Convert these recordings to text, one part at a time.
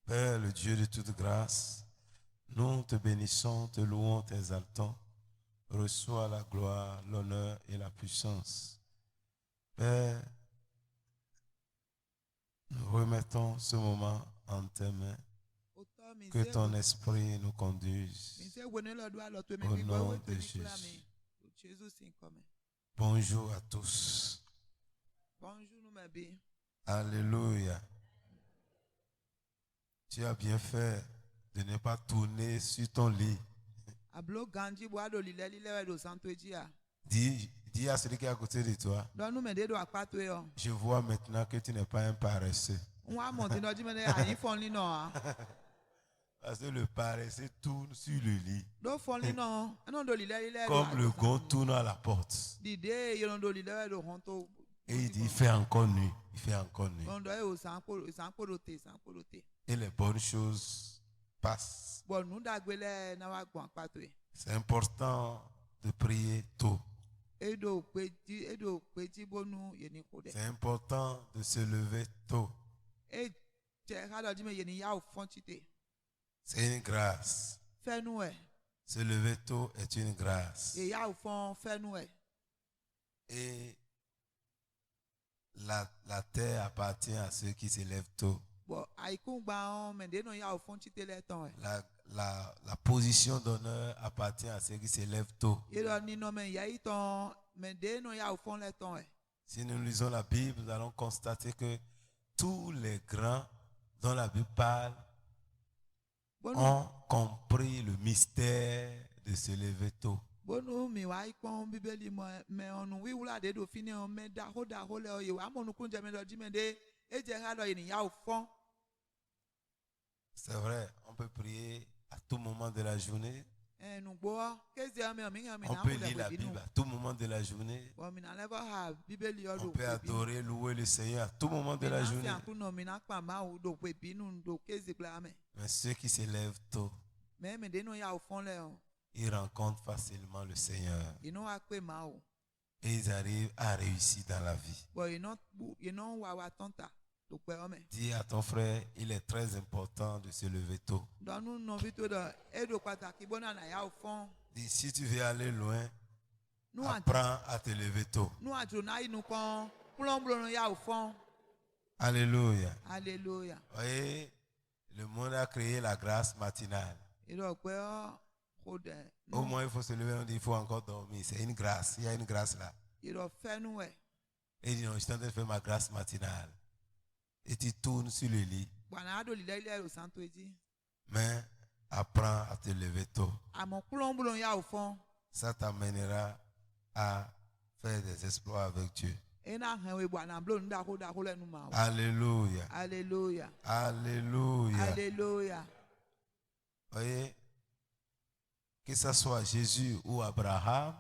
Père, le Dieu de toute grâce, nous te bénissons, te louons, t'exaltons. Reçois la gloire, l'honneur et la puissance. Père, nous remettons ce moment en tes mains. Que ton esprit nous conduise. Au nom de Jésus. Bonjour à tous. Alléluia. Tu as bien fait de ne pas tourner sur ton lit. Dis à celui qui est à côté de toi. Je vois maintenant que tu n'es pas un paresseux. Parce que le paresseux tourne sur le lit. Comme le gond tourne à la porte. Et il dit, il fait encore nuit. Il fait encore nuit. Et les bonnes choses passent. C'est important de prier tôt. C'est important de se lever tôt. C'est une grâce. Se lever tôt est une grâce. Et la terre appartient à ceux qui se lèvent tôt. La position d'honneur appartient à ceux qui se lèvent tôt. Si nous lisons la Bible, nous allons constater que tous les grands dont la Bible parle ont compris le mystère de se lever tôt. C'est vrai, on peut prier à tout moment de la journée. On peut lire la Bible à tout moment de la journée. On peut adorer, louer le Seigneur à tout moment de la journée. Mais ceux qui se lèvent tôt, ils rencontrent facilement le Seigneur. Et ils arrivent à réussir dans la vie. Dis à ton frère, il est très important de se lever tôt. Dis, si tu veux aller loin, apprends à te lever tôt. Alléluia. Alléluia. Voyez, le monde a créé la grâce matinale. Au moins, il faut se lever, on dit, il faut encore dormir. C'est une grâce. Il y a une grâce là. Et il dit, non, je suis en train de faire ma grâce matinale. Et tu tournes sur le lit. Mais apprends à te lever tôt. Ça t'amènera à faire des exploits avec Dieu. Alléluia. Alléluia. Alléluia. Alléluia. Voyez, que ce soit Jésus ou Abraham,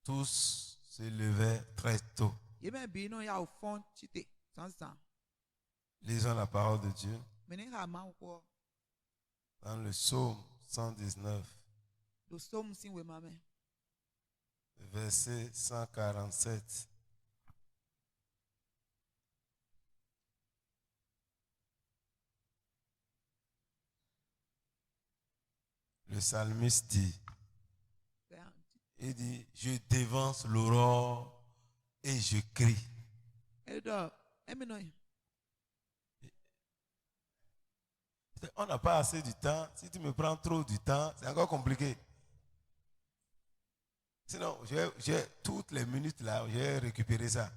tous se levaient très tôt. Lisons la parole de Dieu dans le psaume 119, verset 147. Le psalmiste dit, il dit, je dévance l'aurore et je crie. On n'a pas assez du temps. Si tu me prends trop du temps, c'est encore compliqué. Sinon, j'ai toutes les minutes là, j'ai récupéré ça.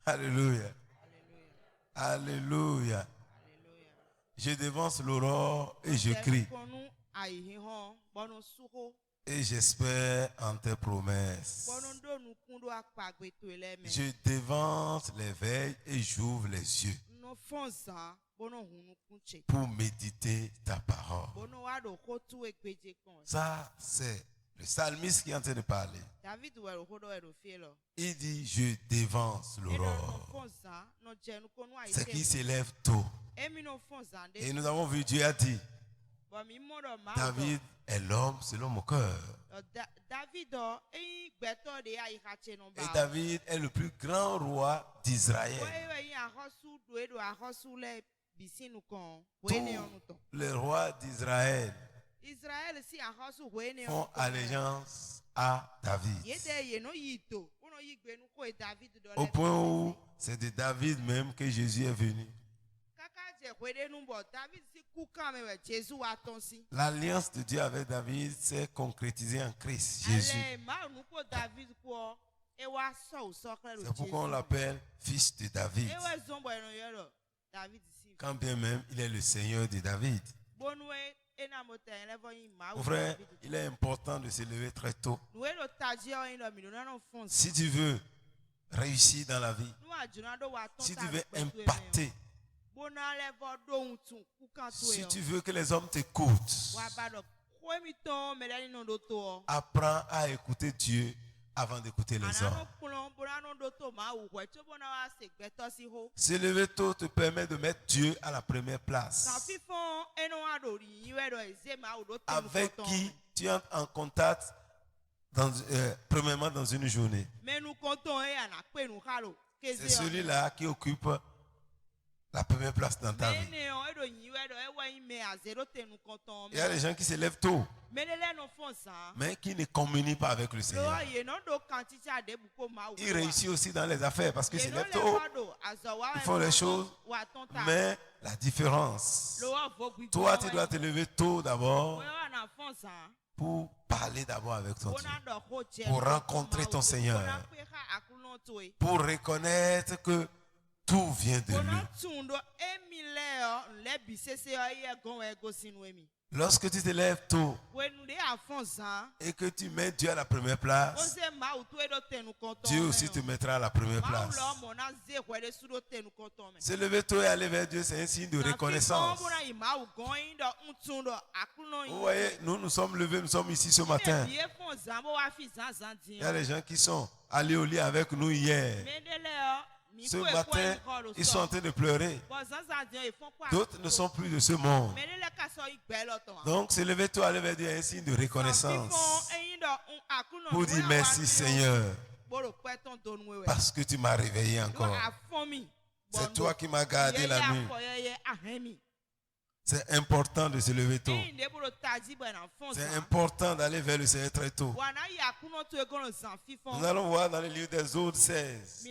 Alléluia. Alléluia. Je dévance l'aurore et je crie. Et j'espère en tes promesses. Je dévance les veilles et j'ouvre les yeux pour méditer ta parole. Ça, c'est le psalmiste qui est en train de parler. Il dit, je dévance l'aurore. C'est qui s'élève tôt. Et nous avons vu, Dieu a dit, David est l'homme selon mon cœur. Et David est le plus grand roi d'Israël. Tous les rois d'Israël font allégeance à David. Au point où c'est de David même que Jésus est venu. L'alliance de Dieu avec David s'est concrétisée en Christ Jésus. C'est pourquoi on l'appelle fils de David. Quand bien même il est le Seigneur de David. Mon frère, il est important de se lever très tôt. Si tu veux réussir dans la vie, si tu veux impacter, si tu veux que les hommes t'écoutent, apprends à écouter Dieu avant d'écouter les hommes. Se lever tôt te permet de mettre Dieu à la première place. Avec qui tu entres en contact premièrement dans une journée. C'est celui-là qui occupe la première place dans ta vie. Il y a des gens qui se lèvent tôt, mais qui ne communient pas avec le Seigneur. Ils réussissent aussi dans les affaires parce qu'ils se lèvent tôt. Ils font les choses, mais la différence, toi tu dois te lever tôt d'abord pour parler d'abord avec ton Dieu, pour rencontrer ton Seigneur, pour reconnaître que tout vient de lui. Lorsque tu te lèves tôt et que tu mets Dieu à la première place, Dieu aussi te mettra à la première place. Se lever tôt et aller vers Dieu, c'est un signe de reconnaissance. Vous voyez, nous sommes levés, nous sommes ici ce matin. Il y a des gens qui sont allés au lit avec nous hier. Ce matin, ils sont en train de pleurer. D'autres ne sont plus de ce monde. Donc, se lever tôt, aller vers Dieu est un signe de reconnaissance. Pour dire merci Seigneur. Parce que tu m'as réveillé encore. C'est toi qui m'as gardé la nuit. C'est important de se lever tôt. C'est important d'aller vers le Seigneur très tôt. Nous allons voir dans le livre d'Exode 16.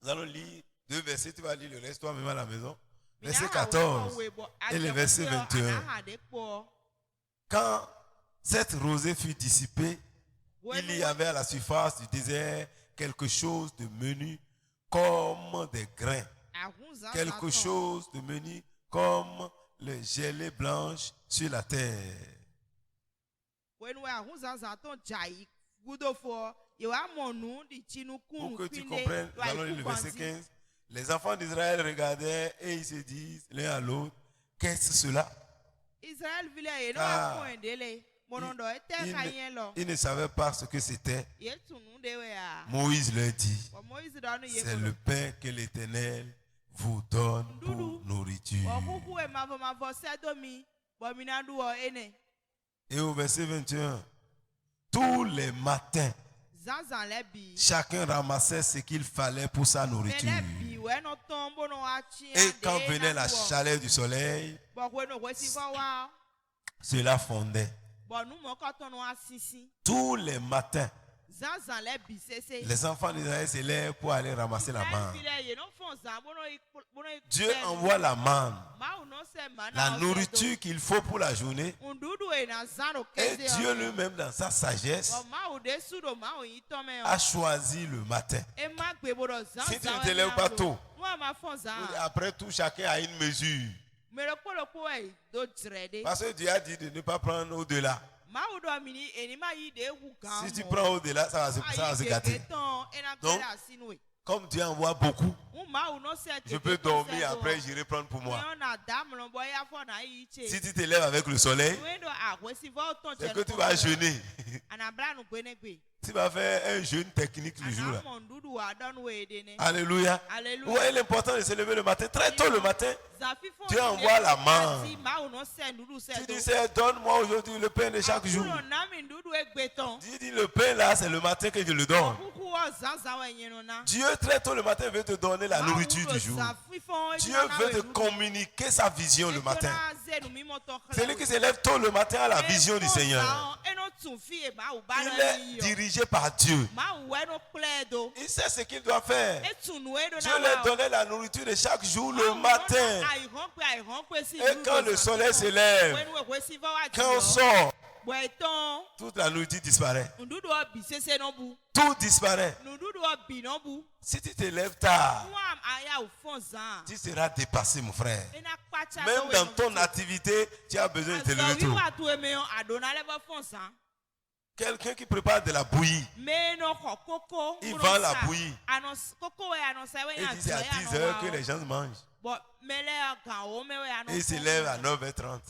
Nous allons lire 2 versets. Tu vas lire le reste toi-même à la maison. Verset 14 et le verset 21. Quand cette rosée fut dissipée, il y avait à la surface du désert quelque chose de menu comme des grains. Quelque chose de menu comme les gelées blanches sur la terre. Pour que tu comprennes, nous allons lire le verset 15. Les enfants d'Israël regardaient et ils se disent l'un à l'autre, qu'est-ce cela? Ils ne savaient pas ce que c'était. Moïse leur dit, c'est le pain que l'Éternel vous donne pour nourriture. Et au verset 21, tous les matins, chacun ramassait ce qu'il fallait pour sa nourriture. Et quand venait la chaleur du soleil, cela fondait. Tous les matins, les enfants d'Israël se lèvent pour aller ramasser la manne. Dieu envoie la manne, la nourriture qu'il faut pour la journée. Et Dieu lui-même, dans sa sagesse, a choisi le matin. Si tu ne te lèves pas tôt, après tout, chacun a une mesure. Parce que Dieu a dit de ne pas prendre au-delà. Si tu prends au-delà, ça va se gâter. Donc, comme Dieu envoie beaucoup, je peux dormir, après j'irai prendre pour moi. Si tu te lèves avec le soleil, c'est que tu vas jeûner. Tu vas faire un jeûne technique le jour là. Alléluia. Vous voyez l'important de se lever le matin. Très tôt le matin, Dieu envoie la main. Tu dis, donne-moi aujourd'hui le pain de chaque jour. Dieu dit, le pain là, c'est le matin que je le donne. Dieu très tôt le matin veut te donner la nourriture du jour. Dieu veut te communiquer sa vision le matin. Celui qui se lève tôt le matin a la vision du Seigneur. Il est dirigé par Dieu. Il sait ce qu'il doit faire. Dieu lui donnait la nourriture de chaque jour le matin. Et quand le soleil se lève, quand on sort, toute la nourriture disparaît. Tout disparaît. Si tu te lèves tard, tu seras dépassé, mon frère. Même dans ton activité, tu as besoin de te lever tôt. Quelqu'un qui prépare de la bouillie, il vend la bouillie. Et dit c'est à 10h que les gens mangent. Et il se lève à 9h30.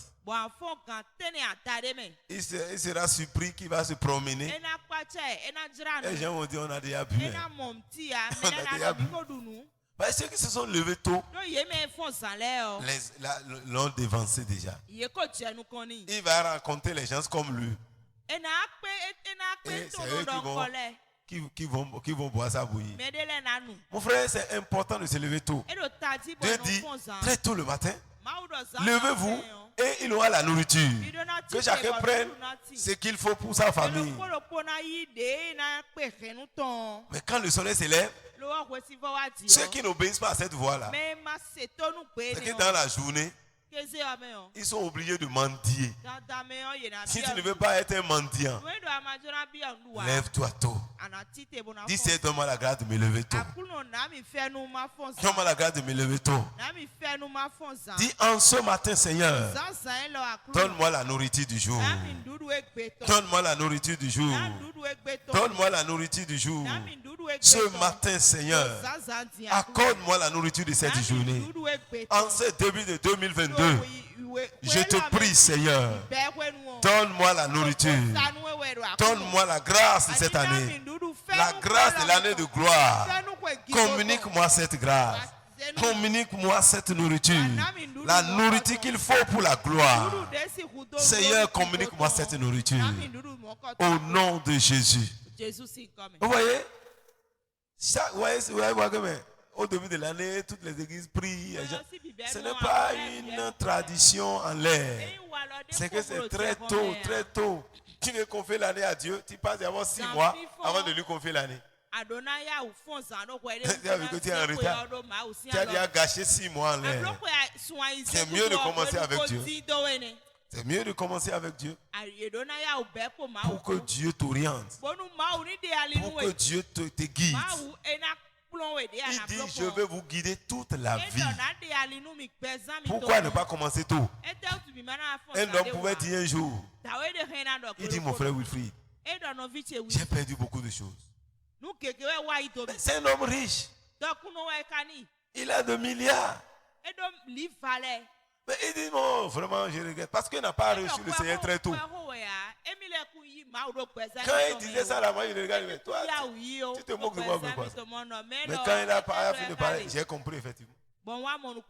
Il sera surpris qu'il va se promener. Les gens vont dire on a déjà bu. On a déjà bu. Ceux qui se sont levés tôt l'ont dévancé déjà. Il va rencontrer les gens comme lui. Et c'est eux qui vont boire sa bouillie. Mon frère, c'est important de se lever tôt. Dieu dit très tôt le matin, levez-vous et il aura la nourriture. Que chacun prenne ce qu'il faut pour sa famille. Mais quand le soleil se lève, ceux qui n'obéissent pas à cette voie-là, c'est que dans la journée, ils sont obligés de mendier. Si tu ne veux pas être un mendiant, lève-toi tôt. Dis, c'est donne-moi la grâce de me lever tôt. Donne-moi la grâce de me lever tôt. Dis, en ce matin, Seigneur, donne-moi la nourriture du jour. Donne-moi la nourriture du jour. Donne-moi la nourriture du jour. Ce matin, Seigneur, accorde-moi la nourriture de cette journée. En ce début de 2022, je te prie, Seigneur, donne-moi la nourriture. Donne-moi la grâce de cette année. La grâce de l'année de gloire. Communique-moi cette grâce. Communique-moi cette nourriture. La nourriture qu'il faut pour la gloire. Seigneur, communique-moi cette nourriture. Au nom de Jésus. Vous voyez? Au début de l'année, toutes les églises prient. Ce n'est pas une tradition en l'air. C'est que c'est très tôt, très tôt. Tu veux confier l'année à Dieu, tu passes d'abord 6 mois avant de lui confier l'année. Tu as vu que tu es en retard. Tu as déjà gâché 6 mois en l'air. C'est mieux de commencer avec Dieu. C'est mieux de commencer avec Dieu. Pour que Dieu t'oriente. Pour que Dieu te guide. Il dit, je vais vous guider toute la vie. Pourquoi ne pas commencer tôt? Un homme pouvait dire un jour, il dit, mon frère Wilfried, j'ai perdu beaucoup de choses. C'est un homme riche. Il a de milliards. Mais il dit, non, vraiment, je regrette. Parce qu'il n'a pas reçu le Seigneur très tôt. Quand il disait ça, là, moi, il regarde, mais toi, tu te moques de moi. Mais quand il a fini de parler, j'ai compris, effectivement.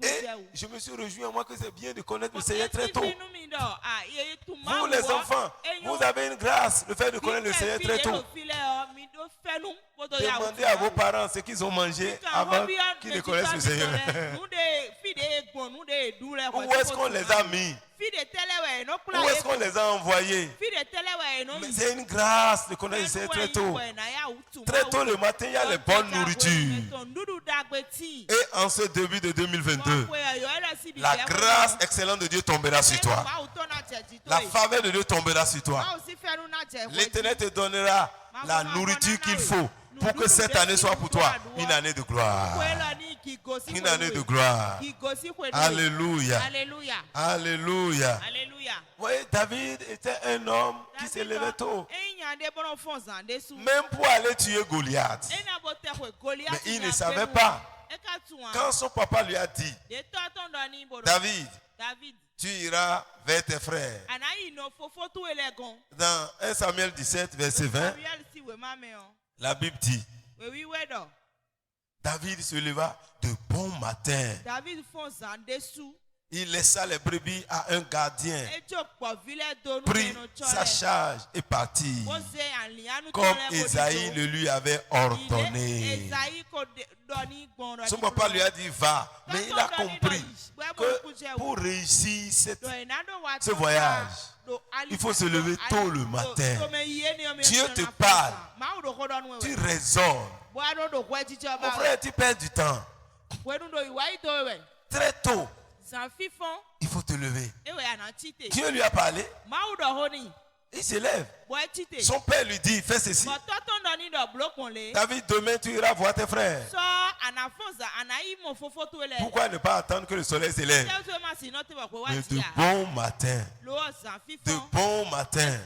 Et je me suis réjoui en moi que c'est bien de connaître le Seigneur très tôt. Vous, les enfants, vous avez une grâce, le fait de connaître le Seigneur très tôt. Demandez à vos parents ce qu'ils ont mangé avant qu'ils ne connaissent le Seigneur. Où est-ce qu'on les a mis? Où est-ce qu'on les a envoyés? Mais c'est une grâce de connaître le Seigneur très tôt. Très tôt le matin, il y a les bonnes nourritures. Et en ce début de 2022, la grâce excellente de Dieu tombera sur toi. La faveur de Dieu tombera sur toi. L'Éternel te donnera la nourriture qu'il faut pour que cette année soit pour toi une année de gloire. Une année de gloire. Alléluia. Alléluia. Vous voyez, David était un homme qui se levait tôt. Même pour aller tuer Goliath. Mais il ne savait pas. Quand son papa lui a dit, David, Tu iras vers tes frères. Dans 1 Samuel 17, verset 20, la Bible dit, David se leva de bon matin. Il laissa les brebis à un gardien, prit sa charge et partit, comme Esaïe le lui avait ordonné. Son papa lui a dit va, mais il a compris que pour réussir ce voyage, il faut se lever tôt le matin. Dieu te parle, tu raisonnes. Mon frère, tu perds du temps. Très tôt, il faut te lever. Dieu lui a parlé. Il se lève. Son père lui dit, fais ceci. David, demain tu iras voir tes frères. Pourquoi ne pas attendre que le soleil se lève? Mais de bon matin. De bon matin.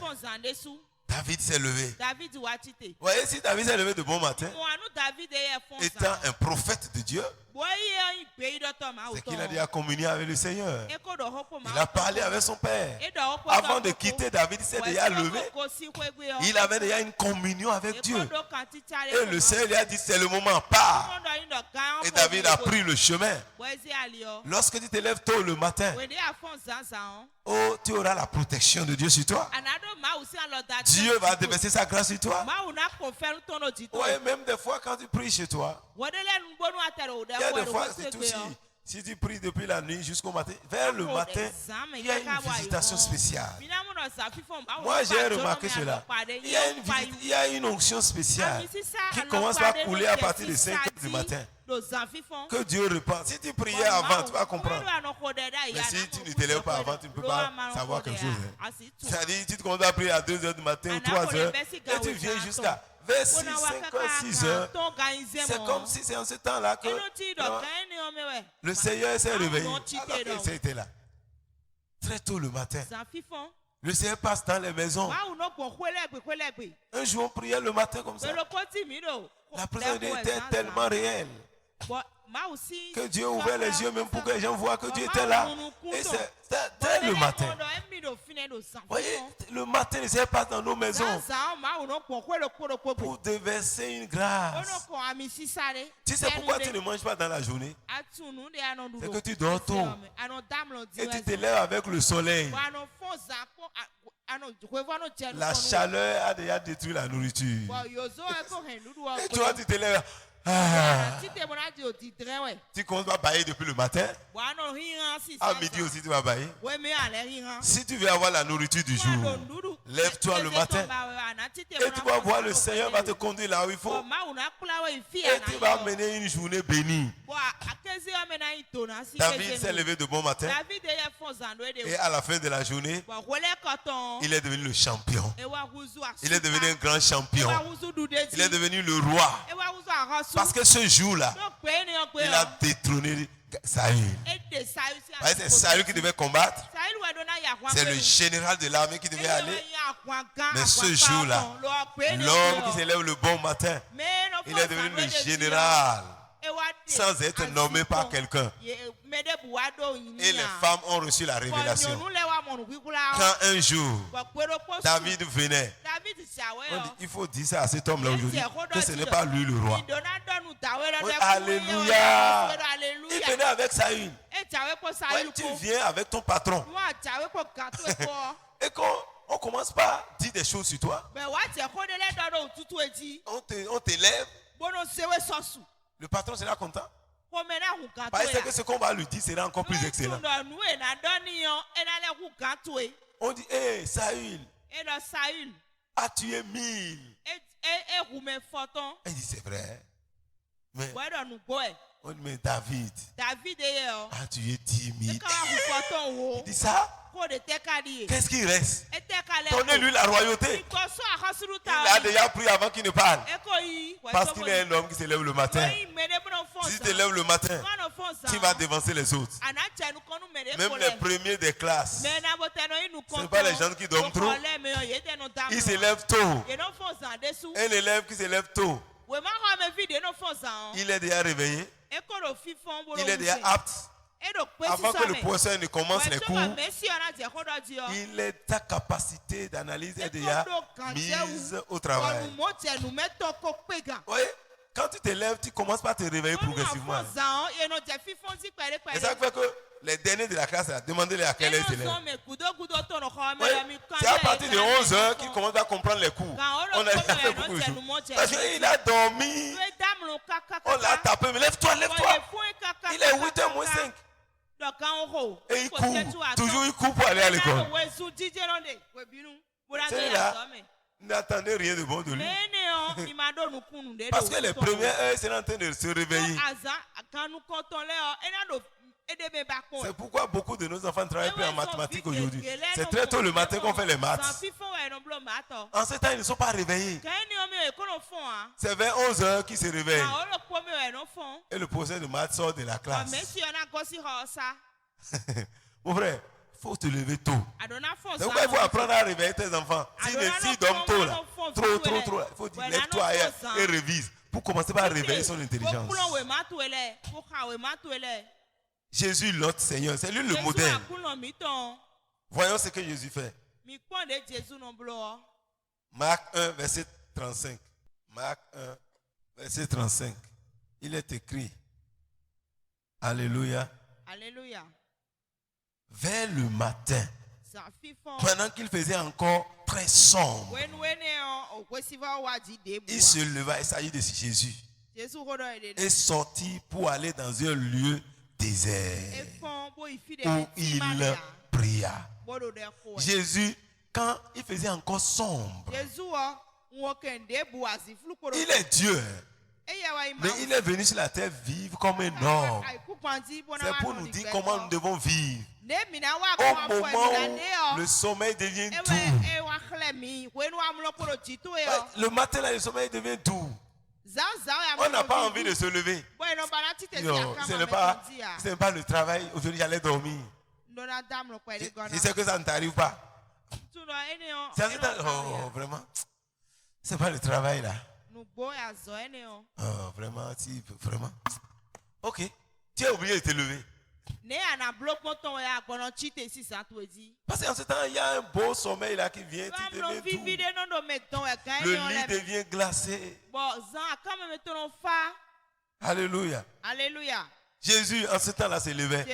David s'est levé. Vous voyez, si David s'est levé de bon matin, étant un prophète de Dieu, c'est qu'il a déjà communié avec le Seigneur. Il a parlé avec son père. Avant de quitter, David s'est déjà levé. Il avait déjà une communion avec Dieu. Et le Seigneur lui a dit, c'est le moment, pars. Et David a pris le chemin. Lorsque tu te lèves tôt le matin, oh, tu auras la protection de Dieu sur toi. Dieu va déverser sa grâce sur toi. Oui, même des fois quand tu pries chez toi, il y a des fois c'est tout si tu pries depuis la nuit jusqu'au matin, vers le matin, il y a une visitation spéciale. Moi j'ai remarqué cela. Il y a une onction spéciale qui commence à couler à partir de 5 heures du matin. Que Dieu répand. Si tu priais avant, tu vas comprendre. Mais si tu ne te lèves pas avant, tu ne peux pas savoir quelque chose. C'est-à-dire, tu commences à prier à 2 heures du matin ou 3 heures, et tu viens jusqu'à vers 6, 5 heures, 6 heures. C'est comme si c'est en ce temps-là que le Seigneur s'est réveillé. Alors qu'il était là. Très tôt le matin. Le Seigneur passe dans les maisons. Un jour, on priait le matin comme ça. La présence de Dieu était tellement réelle que Dieu ouvrait les yeux même pour que les gens voient que Dieu était là. Et c'est le matin. Vous voyez, le matin, le Seigneur passe dans nos maisons pour déverser une grâce. Tu sais pourquoi tu ne manges pas dans la journée? C'est que tu dors tôt. Et tu te lèves avec le soleil. La chaleur a déjà détruit la nourriture. Et toi, tu te lèves. Tu commences à bailler depuis le matin. À midi aussi, tu vas bailler. Si tu veux avoir la nourriture du jour, lève-toi le matin. Et tu vas voir, le Seigneur va te conduire là où il faut. Et tu vas mener une journée bénie. David s'est levé de bon matin. Et à la fin de la journée, il est devenu le champion. Il est devenu un grand champion. Il est devenu le roi. Parce que ce jour-là, il a détrôné Saül. C'est Saül qui devait combattre. C'est le général de l'armée qui devait aller. Mais ce jour-là, l'homme qui se lève le bon matin, il est devenu le général sans être nommé par quelqu'un. Et les femmes ont reçu la révélation. Quand un jour, David venait, on dit, il faut dire ça à cet homme-là aujourd'hui, que ce n'est pas lui le roi. Alléluia. Il venait avec Saül. Ouais, tu viens avec ton patron. Et quand on commence par dire des choses sur toi, on te lève. Le patron sera content. Parce que ce qu'on va lui dire sera encore plus excellent. On dit, hé, Saül a tué 1000. Il dit, c'est vrai. Mais on dit, mais David a tué 10 000. Il dit ça. Qu'est-ce qui reste? Donnez-lui la royauté. Il a déjà pris avant qu'il ne parle. Parce qu'il est un homme qui se lève le matin. Si tu te lèves le matin, tu vas dévancer les autres. Même les premiers des classes. Ce n'est pas les gens qui dorment trop. Ils se lèvent tôt. Un élève qui se lève tôt, il est déjà réveillé. Il est déjà apte avant que le professeur ne commence les cours, il est ta capacité d'analyse est déjà mise au travail. Oui, quand tu te lèves, tu commences par te réveiller progressivement. Et ça fait que les derniers de la classe, demandez-les à quelle heure ils se lèvent. Oui, c'est à partir de 11h qu'ils commencent à comprendre les cours. On a fait beaucoup de choses. Parce qu'il a dormi, on l'a tapé, mais lève-toi, lève-toi. Il est 8h moins 5. Et il court, toujours il court pour aller à l'école. Celui-là n'attendait rien de bon de lui. Parce que les premières heures, c'est en train de se réveiller. C'est pourquoi beaucoup de nos enfants travaillent plus en mathématiques aujourd'hui. C'est très tôt le matin qu'on fait les maths. En ce temps, ils ne sont pas réveillés. C'est vers 11h qu'ils se réveillent. Et le professeur de maths sort de la classe. Mon frère, il faut te lever tôt. C'est pourquoi il faut apprendre à réveiller tes enfants. S'ils dorment tôt, là, trop, il faut dire lève-toi et révise. Pour commencer par réveiller son intelligence. Jésus, notre Seigneur, c'est lui le modèle. Voyons ce que Jésus fait. Marc 1, verset 35. Marc 1, verset 35. Il est écrit. Alléluia. Alléluia. Vers le matin, pendant qu'il faisait encore très sombre, il se leva, il s'agit de Jésus, et sortit pour aller dans un lieu désert où il pria. Jésus, quand il faisait encore sombre, il est Dieu, mais il est venu sur la terre vivre comme un homme. C'est pour nous dire comment nous devons vivre. Au moment où le sommeil devient doux. Le matin, là, le sommeil devient doux. On n'a pas envie de se lever. Non, ce n'est pas le travail. Aujourd'hui, j'allais dormir. Je sais que ça ne t'arrive pas. Oh, vraiment. C'est pas le travail là. Oh, vraiment, si, vraiment. Ok. Tu as oublié de te lever. Parce qu'en ce temps, il y a un beau sommeil là qui vient. Tu deviens doux. Le lit devient glacé. Alléluia. Alléluia. Jésus, en ce temps-là, se levait.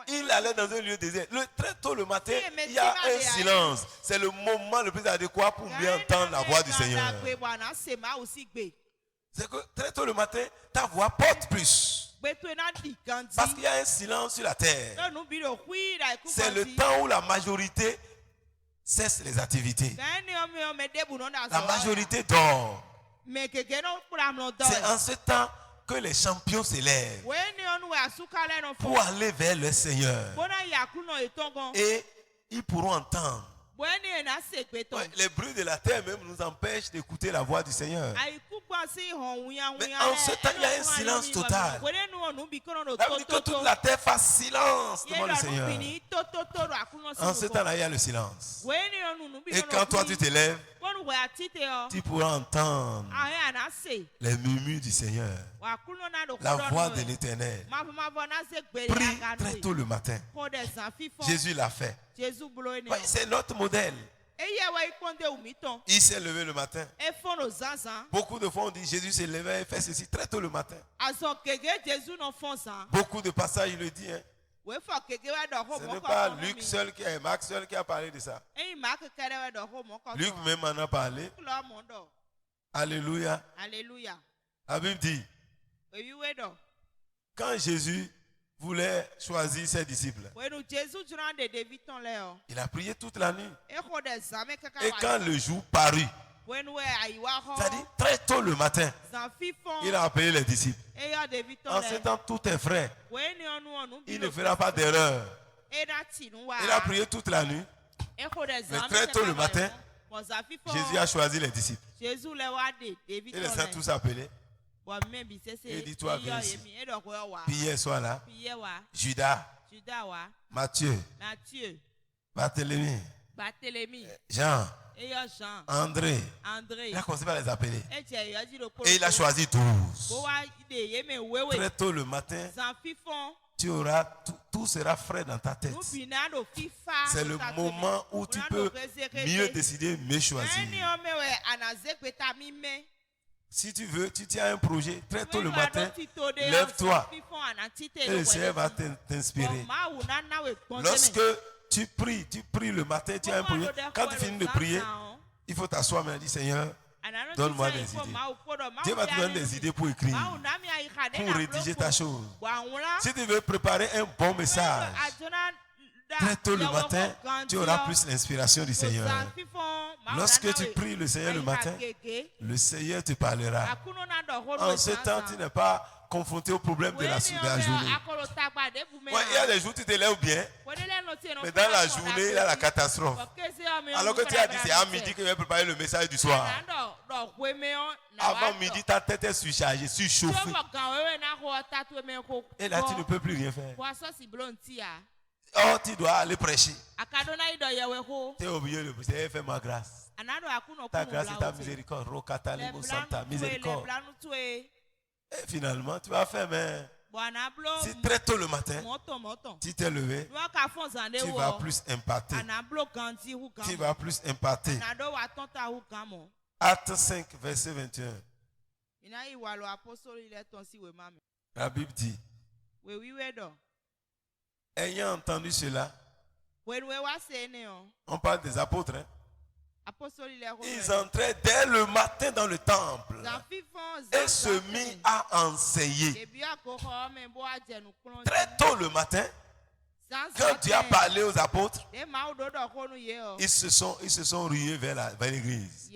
Il allait dans un lieu désert. Très tôt le matin, il y a un silence. C'est le moment le plus adéquat pour bien entendre la voix du Seigneur. C'est que très tôt le matin, ta voix porte plus. Parce qu'il y a un silence sur la terre. C'est le temps où la majorité cesse les activités. La majorité dort. C'est en ce temps que les champions s'élèvent pour aller vers le Seigneur. Et ils pourront entendre. Les bruits de la terre même nous empêchent d'écouter la voix du Seigneur. Mais en ce temps, il y a un silence total. Ça veut dire que toute la terre fasse silence devant le Seigneur. En ce temps-là, il y a le silence. Et quand toi tu te lèves, tu pourras entendre les murmures du Seigneur, la voix de l'Éternel. Prie très tôt le matin. Jésus l'a fait. Ouais, c'est notre modèle. Il s'est levé le matin. Beaucoup de fois on dit Jésus s'est levé et fait ceci très tôt le matin. Beaucoup de passages il le dit. Hein. Ce n'est pas Luc seul Marc seul qui a parlé de ça. Luc même en a parlé. Alléluia. Alléluia. La Bible dit, quand Jésus voulait choisir ses disciples, il a prié toute la nuit. Et quand le jour parut, c'est-à-dire très tôt le matin, il a appelé les disciples. En ce temps, tout est frais. Il ne fera pas d'erreur. Il a prié toute la nuit. Mais très tôt le matin, Jésus a choisi les disciples. Il les a tous appelés. Il dit, toi viens ici. Pierre soit là. Judas. Matthieu. Barthélemy. Jean. André. Il a commencé par les appeler. Et il a choisi 12. Très tôt le matin, tu auras tout sera frais dans ta tête. C'est le moment où tu peux mieux décider, mieux choisir. Si tu veux, tu tiens un projet très tôt le matin, lève-toi et le Seigneur va t'inspirer. Lorsque tu pries le matin, tu as un projet. Quand tu finis de prier, il faut t'asseoir et dire Seigneur, donne-moi des idées. Dieu va te donner des idées pour écrire, pour rédiger ta chose. Si tu veux préparer un bon message, très tôt le matin, tu auras plus l'inspiration du Seigneur. Lorsque tu pries le Seigneur le matin, le Seigneur te parlera. En ce temps, tu n'es pas confronté au problème de la journée. Ouais, il y a des jours où tu te lèves bien, mais dans la journée, il y a la catastrophe. Alors que tu as dit c'est à midi que je vais préparer le message du soir. Avant midi, ta tête est surchargée, surchauffée. Et là, tu ne peux plus rien faire. Oh, tu dois aller prêcher. Tu es obligé de prêcher. Fais-moi grâce. Ta grâce et ta miséricorde. Rokatalibo Santa, miséricorde. Et finalement, tu vas faire, mais si très tôt le matin, tu t'es levé, tu vas plus impacter. Tu vas plus impacter. Acte 5, verset 21. La Bible dit, ayant entendu cela, on parle des apôtres. Hein? Ils entraient dès le matin dans le temple et se mit à enseigner. Très tôt le matin, quand Dieu a parlé aux apôtres, ils se sont rués vers l'église.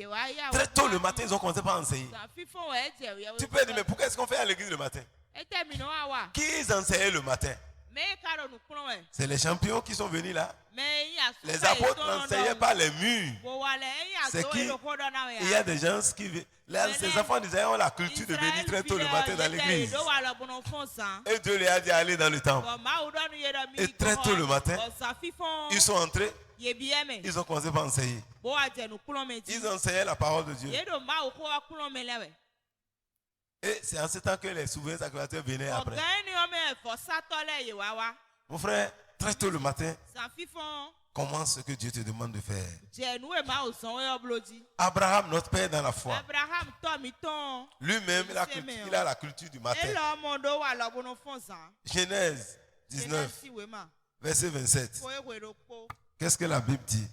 Très tôt le matin, ils ont commencé par enseigner. Tu peux dire, mais pourquoi est-ce qu'on fait à l'église le matin? Qui ils enseignaient le matin? C'est les champions qui sont venus là. Les apôtres n'enseignaient pas les murs. C'est qui? Il y a des gens qui... Ces enfants d'Israël ont la culture de venir très tôt le matin dans l'église. Et Dieu les a dit aller dans le temple. Et très tôt le matin, ils sont entrés. Ils ont commencé par enseigner. Ils enseignaient la parole de Dieu. Et c'est en ce temps que les souverains sacrificateurs venaient après. Mon frère, très tôt le matin, commence ce que Dieu te demande de faire. Abraham, notre père dans la foi, lui-même, il a la culture du matin. Genèse 19, verset 27. Qu'est-ce que la Bible dit?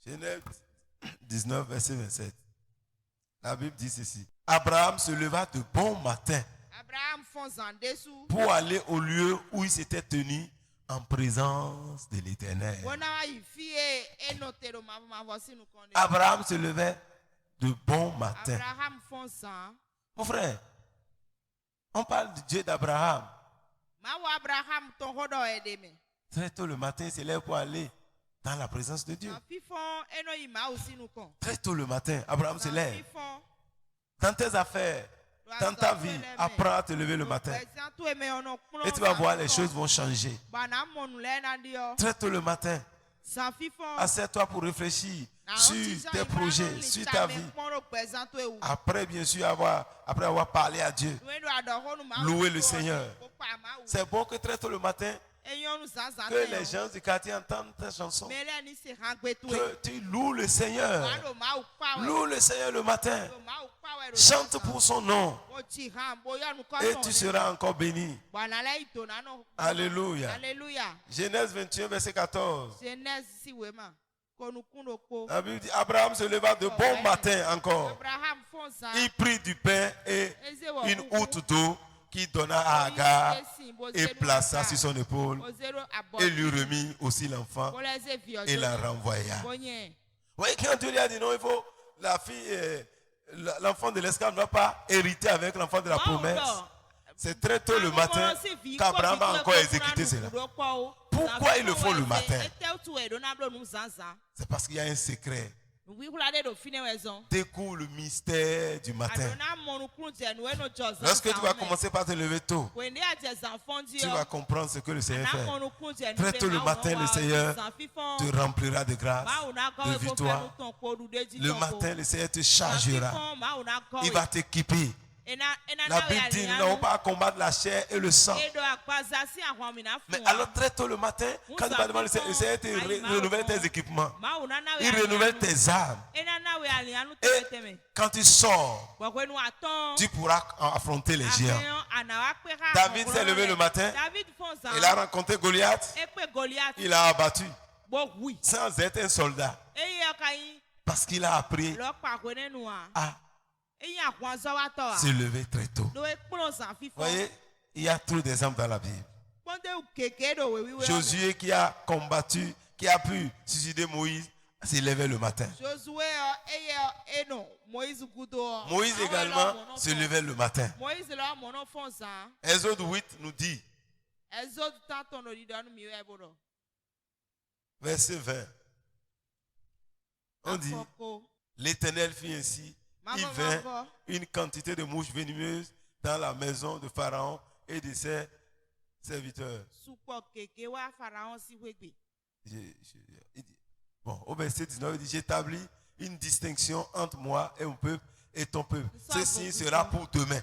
Genèse 19, verset 27. La Bible dit ceci. Abraham se leva de bon matin pour aller au lieu où il s'était tenu en présence de l'Éternel. Abraham se levait de bon matin. Mon frère, on parle du Dieu d'Abraham. Très tôt le matin, il se lève pour aller dans la présence de Dieu. Très tôt le matin, Abraham se lève. Dans tes affaires, dans ta vie, apprends à te lever le matin. Et tu vas voir, les choses vont changer. Très tôt le matin, assieds-toi pour réfléchir sur tes projets, sur ta vie. Après, bien sûr, après avoir parlé à Dieu, louer le Seigneur. C'est bon que très tôt le matin, que les gens du quartier entendent tes chansons. Que tu loues le Seigneur. Loue le Seigneur le matin. Chante pour son nom. Et tu seras encore béni. Alléluia. Genèse 21, verset 14. La Bible dit, Abraham se leva de bon matin encore. Il prit du pain et une outre d'eau qui donna à Agar et plaça sur son épaule et lui remit aussi l'enfant et la renvoya. Oui, quand Dieu lui a dit non, il faut la fille, l'enfant de l'esclave ne doit pas hériter avec l'enfant de la promesse. C'est très tôt le matin qu'Abraham a encore exécuté cela. Pourquoi il le faut le matin? C'est parce qu'il y a un secret. Découvre le mystère du matin. Lorsque tu vas commencer par te lever tôt, tu vas comprendre ce que le Seigneur fait. Très tôt le matin, le Seigneur te remplira de grâce, de victoire. Le matin, le Seigneur te chargera. Il va t'équiper. La Bible dit, nous n'avons pas à combattre la chair et le sang. Mais alors très tôt le matin, quand tu vas demander, le Seigneur te renouvelle tes équipements. Il renouvelle tes armes. Et quand tu sors, tu pourras affronter les géants. David s'est levé le matin. Il a rencontré Goliath. Il a abattu sans être un soldat. Parce qu'il a appris à se lever très tôt. Vous voyez, il y a trop d'exemples dans la Bible. Josué qui a combattu, qui a pu suicider Moïse, s'est levé le matin. Moïse également se levait le matin. Exode 8 nous dit, verset 20, on dit, l'Éternel fit ainsi, il vint une quantité de mouches venimeuses dans la maison de Pharaon et de ses serviteurs. Bon, au verset 19, il dit, j'établis une distinction entre moi et mon peuple et ton peuple. Ceci sera pour demain.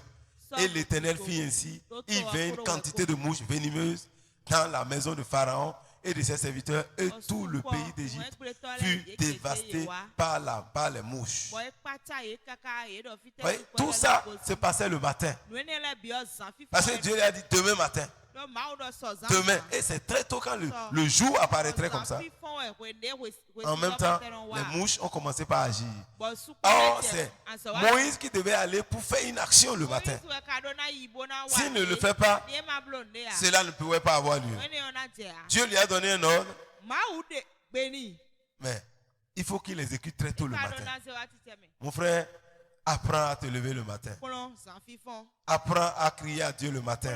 Et l'Éternel fit ainsi, il vint une quantité de mouches venimeuses dans la maison de Pharaon et de ses serviteurs, et tout le pays d'Égypte fut dévasté par les mouches. Voyez, tout ça se passait le matin. Parce que Dieu lui a dit demain matin. Demain, et c'est très tôt quand le jour apparaîtrait comme ça. En même temps, les mouches ont commencé par agir. Or, c'est Moïse qui devait aller pour faire une action le matin. S'il ne le fait pas, cela ne pouvait pas avoir lieu. Dieu lui a donné un ordre, mais il faut qu'il exécute très tôt le matin. Mon frère, apprends à te lever le matin. Apprends à crier à Dieu le matin.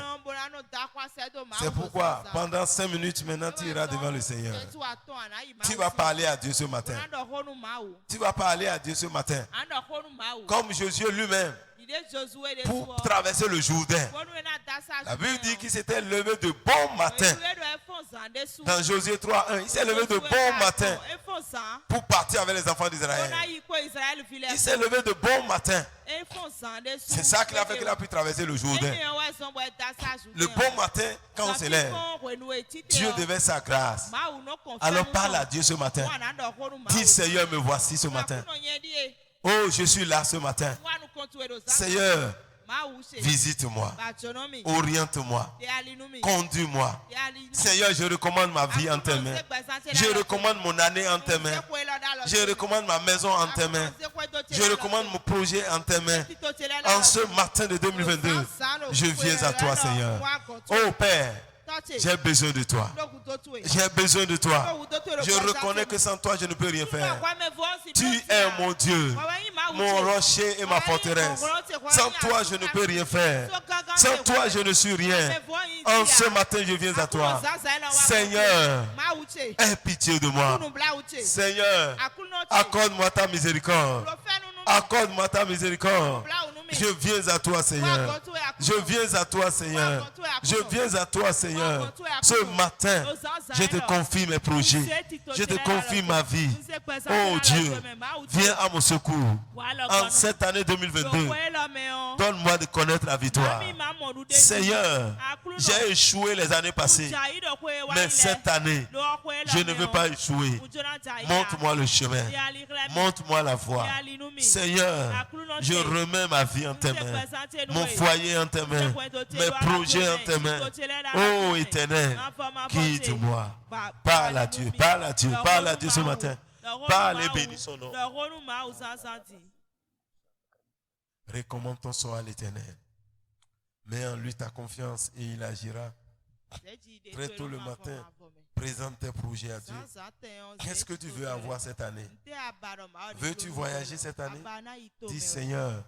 C'est pourquoi pendant 5 minutes maintenant tu iras devant le Seigneur. Tu vas parler à Dieu ce matin. Tu vas parler à Dieu ce matin. Comme Josué lui-même. Pour traverser le Jourdain. La Bible dit qu'il s'était levé de bon matin. Dans Josué 3:1, il s'est levé de bon matin pour partir avec les enfants d'Israël. Il s'est levé de bon matin. C'est ça qui a fait qu'il a pu traverser le Jourdain. Le bon matin, quand on se lève, Dieu devait sa grâce. Alors parle à Dieu ce matin. Dis Seigneur, me voici ce matin. Oh, je suis là ce matin. Seigneur, visite-moi, oriente-moi, conduis-moi. Seigneur, je recommande ma vie en tes mains. Je recommande mon année en tes mains. Je recommande ma maison en tes mains. Je recommande mon projet en tes mains. En ce matin de 2022, je viens à toi, Seigneur. Oh Père, j'ai besoin de toi. J'ai besoin de toi. Je reconnais que sans toi, je ne peux rien faire. Tu es mon Dieu, mon rocher et ma forteresse. Sans toi, je ne peux rien faire. Sans toi, je ne suis rien. En ce matin, je viens à toi. Seigneur, aie pitié de moi. Seigneur, accorde-moi ta miséricorde. Accorde-moi ta miséricorde. Je viens à toi, Seigneur. Je viens à toi, Seigneur. Je viens à toi, Seigneur. Ce matin, je te confie mes projets. Je te confie ma vie. Oh Dieu, viens à mon secours. En cette année 2022, donne-moi de connaître la victoire. Seigneur, j'ai échoué les années passées. Mais cette année, je ne veux pas échouer. Montre-moi le chemin. Montre-moi la voie. Seigneur, je remets ma vie en tes mains, mon foyer en tes mains, mes projets en tes mains. Oh Éternel, guide-moi. Parle à Dieu, parle à Dieu, parle à Dieu ce matin. Parle et bénis son nom. Recommande ton sort à l'Éternel. Mets en lui ta confiance et il agira. Très tôt le matin, présente tes projets à Dieu. Qu'est-ce que tu veux avoir cette année? Veux-tu voyager cette année? Dis Seigneur,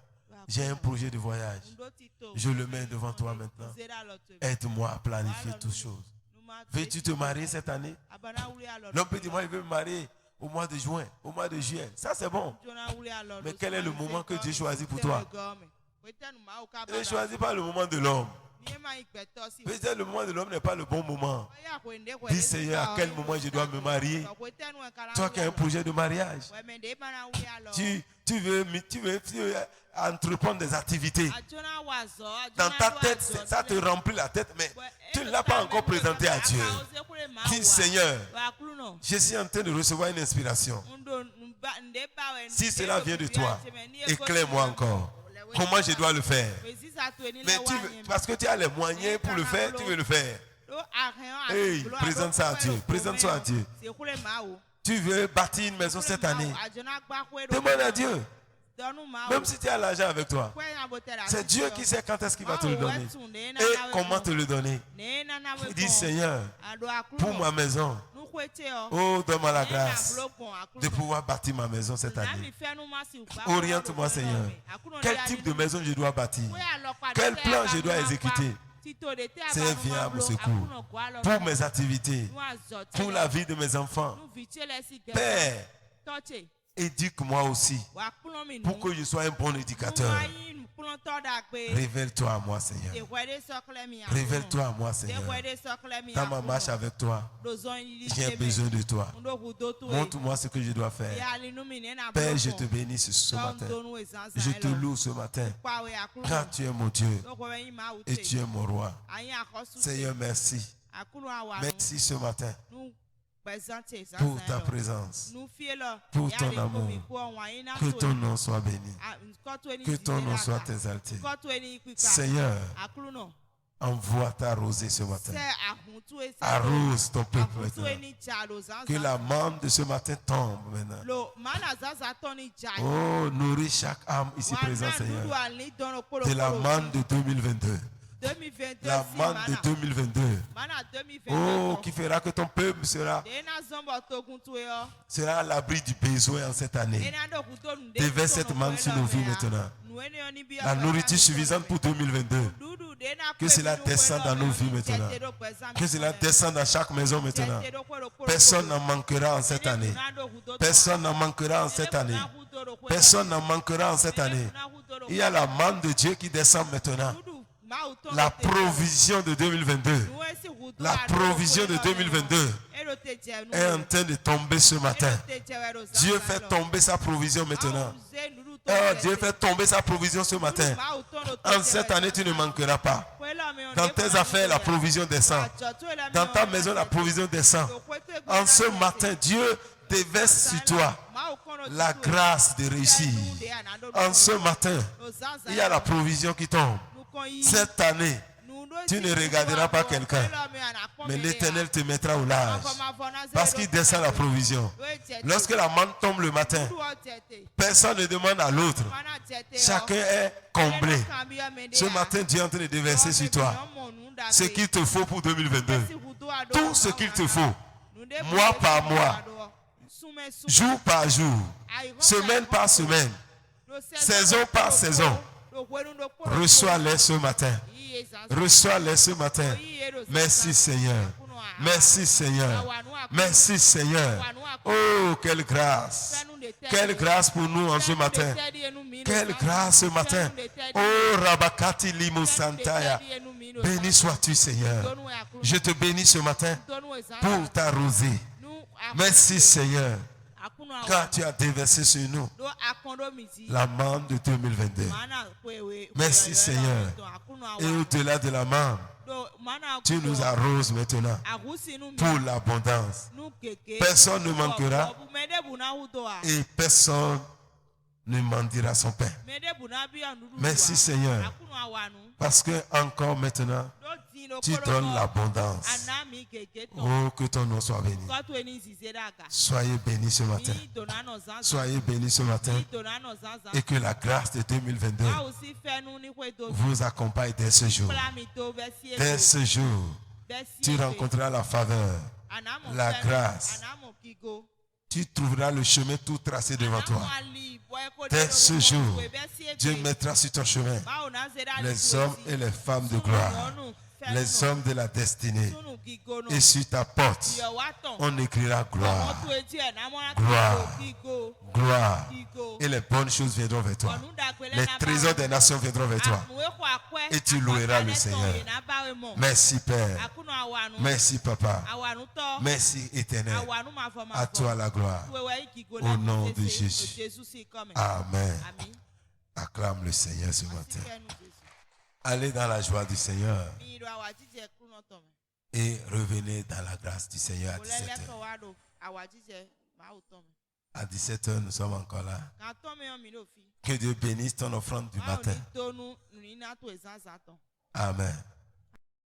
j'ai un projet de voyage. Je le mets devant toi maintenant. Aide-moi à planifier toutes choses. Veux-tu te marier cette année? L'homme peut dire, moi, il veut me marier au mois de juin, au mois de juillet. Ça, c'est bon. Mais quel est le moment que Dieu choisit pour toi? Il ne choisit pas le moment de l'homme. Peut-être le moment de l'homme n'est pas le bon moment. Dis Seigneur, à quel moment je dois me marier? Toi qui as un projet de mariage, tu veux entreprendre des activités. Dans ta tête, ça te remplit la tête, mais tu ne l'as pas encore présenté à Dieu. Dis Seigneur, je suis en train de recevoir une inspiration. Si cela vient de toi, éclaire-moi encore. Comment je dois le faire? Mais parce que tu as les moyens pour le faire, tu veux le faire. Hey, présente ça à Dieu. Présente ça à Dieu. Tu veux bâtir une maison cette année. Demande à Dieu. Même si tu as l'argent avec toi, c'est Dieu qui sait quand est-ce qu'il va te le donner et comment te le donner. Il dit Seigneur, pour ma maison, oh, donne-moi la grâce de pouvoir bâtir ma maison cette année. Oriente-moi Seigneur. Quel type de maison je dois bâtir? Quel plan je dois exécuter? Seigneur, viens à mon secours pour mes activités, pour la vie de mes enfants. Père, éduque-moi aussi pour que je sois un bon éducateur. Révèle-toi à moi, Seigneur. Révèle-toi à moi, Seigneur. Dans ma marche avec toi, j'ai besoin de toi. Montre-moi ce que je dois faire. Père, je te bénis ce matin. Je te loue ce matin. Car tu es mon Dieu et tu es mon roi. Seigneur, merci. Merci ce matin pour ta présence, pour ton amour. Que ton nom soit béni. Que ton nom soit exalté. Seigneur, envoie ta rosée ce matin. Arrose ton peuple maintenant. Que la manne de ce matin tombe maintenant. Oh, nourris chaque âme ici présente, Seigneur. De la manne de 2022. La manne de 2022. Oh, qui fera que ton peuple sera à l'abri du besoin en cette année. Déverse cette manne sur nos vies maintenant. La nourriture suffisante pour 2022. Que cela descende dans nos vies maintenant. Que cela descende dans chaque maison maintenant. Personne n'en manquera en cette année. Personne n'en manquera en cette année. Personne n'en manquera en cette année. Il y a la manne de Dieu qui descend maintenant. La provision de 2022. La provision de 2022 est en train de tomber ce matin. Dieu fait tomber sa provision maintenant. Oh, Dieu fait tomber sa provision ce matin. En cette année, tu ne manqueras pas. Dans tes affaires, la provision descend. Dans ta maison, la provision descend. En ce matin, Dieu déverse sur toi la grâce de réussir. En ce matin, il y a la provision qui tombe. Cette année, tu ne regarderas pas quelqu'un, mais l'Éternel te mettra au large parce qu'il descend la provision. Lorsque la manne tombe le matin, personne ne demande à l'autre. Chacun est comblé. Ce matin, Dieu est en train de déverser sur toi ce qu'il te faut pour 2022. Tout ce qu'il te faut, mois par mois, jour par jour, semaine par semaine, saison par saison. Reçois-les ce matin. Reçois-les ce matin. Merci Seigneur. Merci Seigneur. Merci Seigneur. Oh, quelle grâce. Quelle grâce pour nous en ce matin. Quelle grâce ce matin. Oh, Rabakati Limo Santaya. Béni sois-tu Seigneur. Je te bénis ce matin pour ta rosée. Merci Seigneur. Car tu as déversé sur nous la manne de 2022. Merci Seigneur. Et au-delà de la manne, tu nous arroses maintenant pour l'abondance. Personne ne manquera et personne ne mendira son pain. Merci Seigneur. Parce que encore maintenant, tu donnes l'abondance. Oh, que ton nom soit béni. Soyez bénis ce matin. Soyez bénis ce matin. Et que la grâce de 2022 vous accompagne dès ce jour. Dès ce jour, tu rencontreras la faveur, la grâce. Tu trouveras le chemin tout tracé devant toi. Dès ce jour, Dieu mettra sur ton chemin les hommes et les femmes de gloire, les hommes de la destinée. Et sur ta porte, on écrira gloire, gloire, gloire. Et les bonnes choses viendront vers toi. Les trésors des nations viendront vers toi. Et tu loueras le Seigneur. Merci Père. Merci Papa. Merci Éternel. À toi la gloire. Au nom de Jésus. Amen. Acclame le Seigneur ce matin. Allez dans la joie du Seigneur. Et revenez dans la grâce du Seigneur à 17h. À 17h, nous sommes encore là. Que Dieu bénisse ton offrande du matin. Amen.